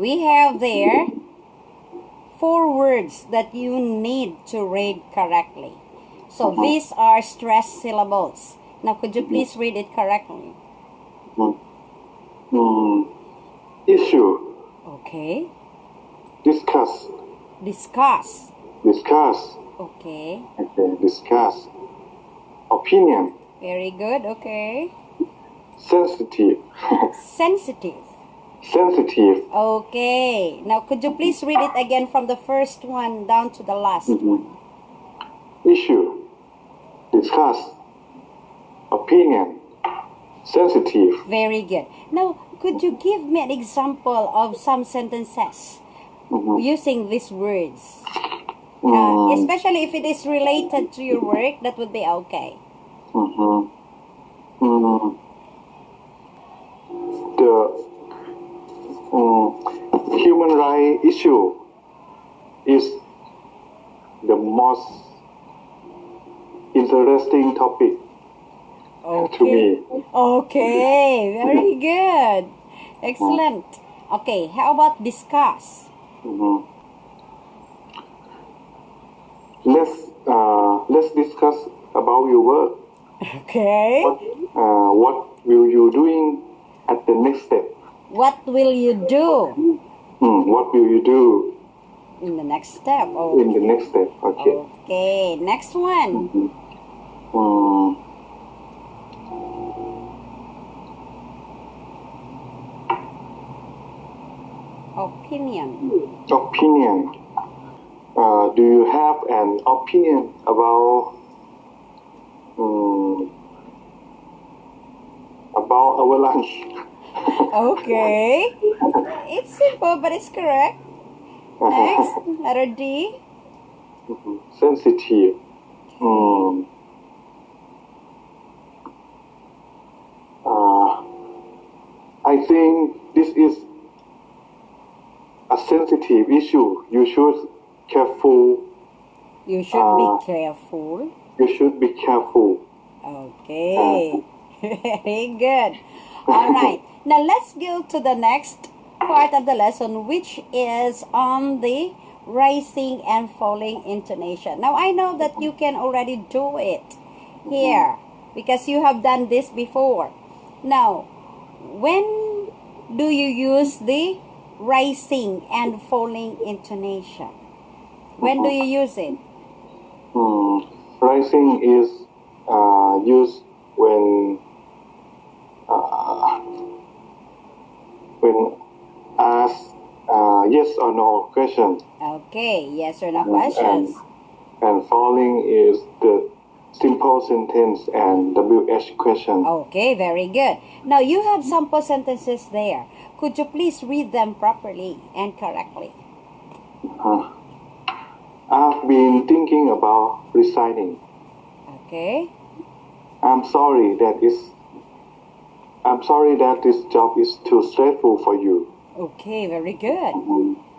we have there 4 words that you need to read correctly. So these are stressed syllables. Now, could you please read it correctly? Issue. Okay. Discuss. Discuss. Discuss. Okay. Okay. Discuss. Opinion. Very good. Okay. Sensitive. Sensitive. Sensitive. Okay. Now, could you please read it again from the first one down to the last one? Issue. Discuss. Opinion. Sensitive. Very good. Now, could you give me an example of some sentences using these words? Especially if it is related to your work, that would be okay. The human rights issue is the most interesting topic to me. Okay, very good. Excellent. Okay, how about discuss? Let's discuss about your work. Okay. What will you doing at the next step? What will you do? What will you do in the next step? In the next step. Okay. Okay, next one. Opinion. Opinion. Do you have an opinion about our lunch? Okay. It's simple, but it's correct. Next, letter D. Sensitive. I think this is a sensitive issue. You should careful. You should be careful. You should be careful. Okay. Very good. All right. Now let's go to the next part of the lesson, which is on the rising and falling intonation. Now I know that you can already do it here because you have done this before. Now, when do you use the rising and falling intonation? When do you use it? Rising is used when asked yes or no question. Okay, yes or no questions. And falling is the simple sentence and WH question. Okay, very good. Now you have sample sentences there. Could you please read them properly and correctly? I've been thinking about resigning. Okay. I'm sorry that this job is too stressful for you. Okay, very good.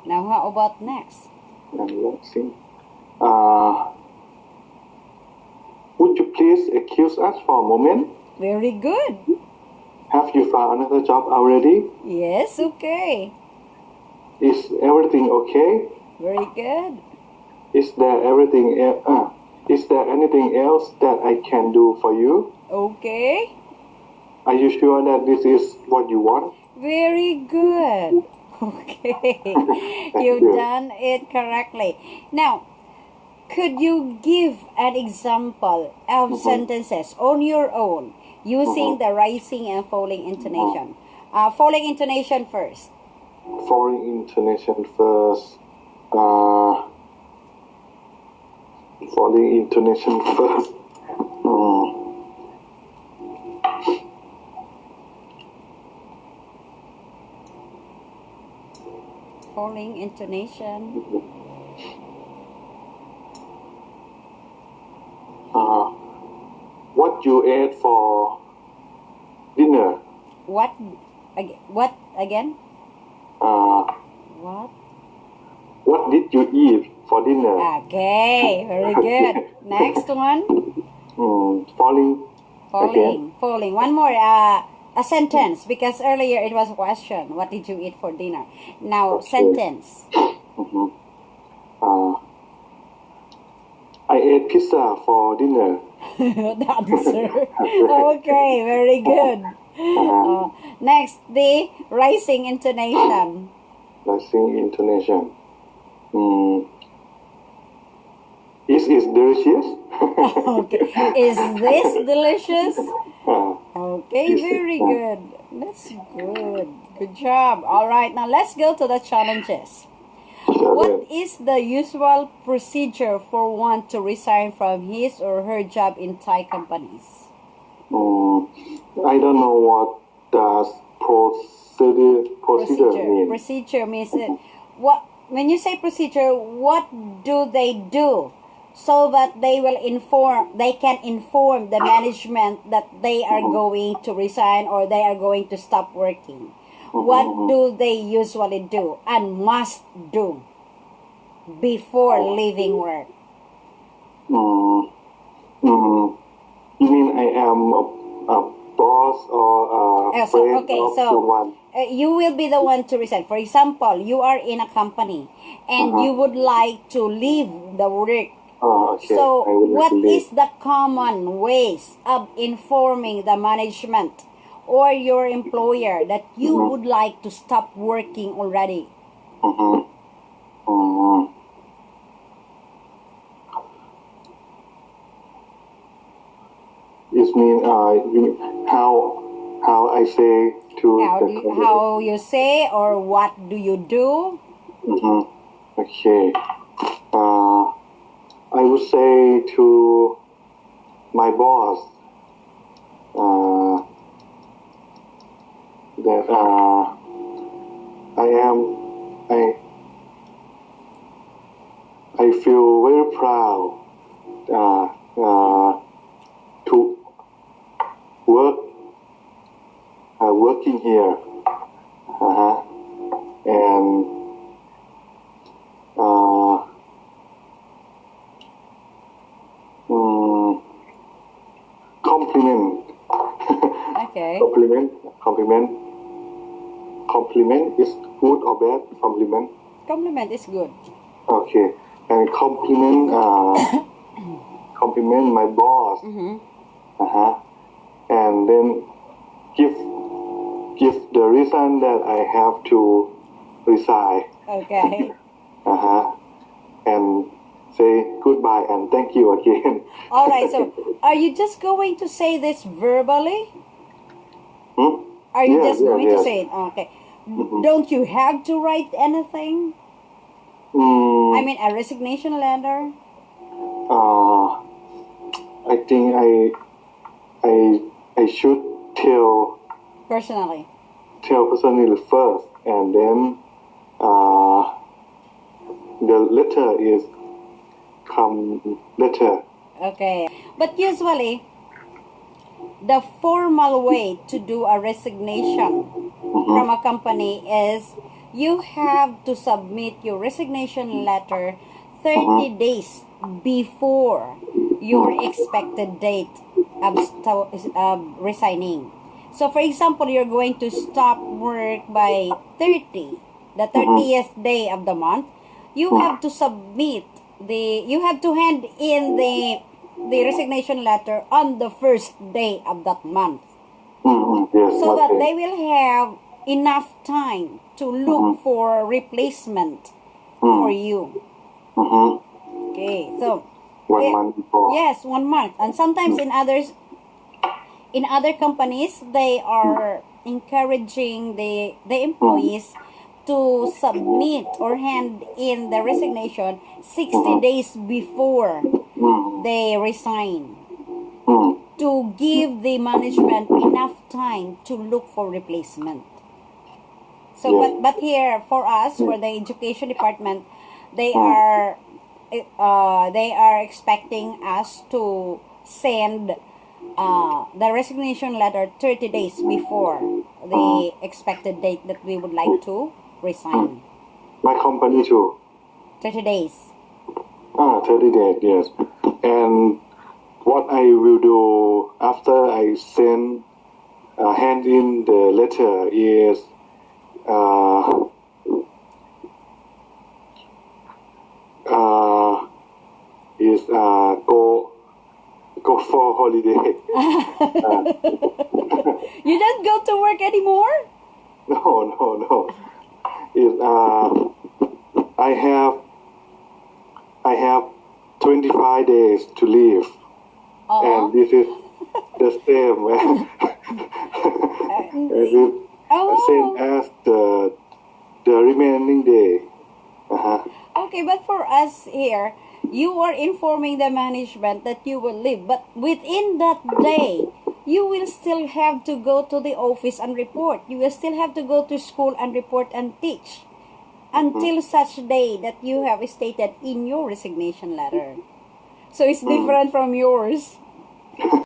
Now how about next? Let's see. Would you please excuse us for a moment? Very good. Have you found another job already? Yes, okay. Is everything okay? Very good. Is there anything else that I can do for you? Okay. Are you sure that this is what you want? Very good. Okay. You've done it correctly. Now, could you give an example of sentences on your own using the rising and falling intonation? Falling intonation first. Falling intonation first. Falling intonation first. Falling intonation. What you ate for dinner? What again? What? What did you eat for dinner? Okay, very good. Next one. Falling. Falling. Again. Falling. One more. A sentence, because earlier it was a question. What did you eat for dinner? Now, Okay. sentence. I ate pizza for dinner. The answer. Okay, very good. Next, the rising intonation. Rising intonation. Is delicious? Okay, is this delicious? Okay, Is very it? good. That's good. Good job. All right, now let's go to the challenges. What is the usual procedure for one to resign from his or her job in Thai companies? I don't know what does procedure mean. Procedure means what? When you say procedure, what do they do so that they can inform the management that they are going to resign or they are going to stop working? What do they usually do and must do before leaving work? You mean I am a boss or a friend of someone? You will be the one to resign. For example, you are in a company and you would like to leave the work. Okay. So, what is the common ways of informing the management or your employer that you would like to stop working already? It means how I say to How you say or what do you do? Okay. I would say to my boss that I feel very proud to working here, and compliment. Okay. Compliment is good or bad? Compliment is good. Okay, and compliment my boss. And then give the reason that I have to resign. Okay. And say goodbye and thank you again. All right. So, are you just going to say this verbally? Are you just going to say it? Okay. Don't you have to write anything? I mean, a resignation letter. I think I should tell Personally first, and then the letter is come later. Okay. But usually, the formal way to do a resignation from a company is you have to submit your resignation letter 30 days before your expected date of resigning. So, for example, you're going to stop work by the 30th day of the month. You have to submit you have to hand in the resignation letter on the first day of that month. Yes, So that they will have enough time to look for replacement for you. Okay, so 1 month before. yes, 1 month. And sometimes in other companies, they are encouraging the employees to submit or hand in the resignation 60 days before they resign, to give the management enough time to look for replacement. So, but here for us, for the education department, they are expecting us to send the resignation letter 30 days before the expected date that we would like to resign. My company too. 30 days. 30 days, yes. And what I will do after I send hand in the letter is go for holiday. You don't go to work anymore? No. Is I have 25 days to leave, and this is the same. Same as the remaining day. Okay, but for us here, you are informing the management that you will leave, but within that day, you will still have to go to the office and report. You will still have to go to school and report and teach until such day that you have stated in your resignation letter. So it's different from yours.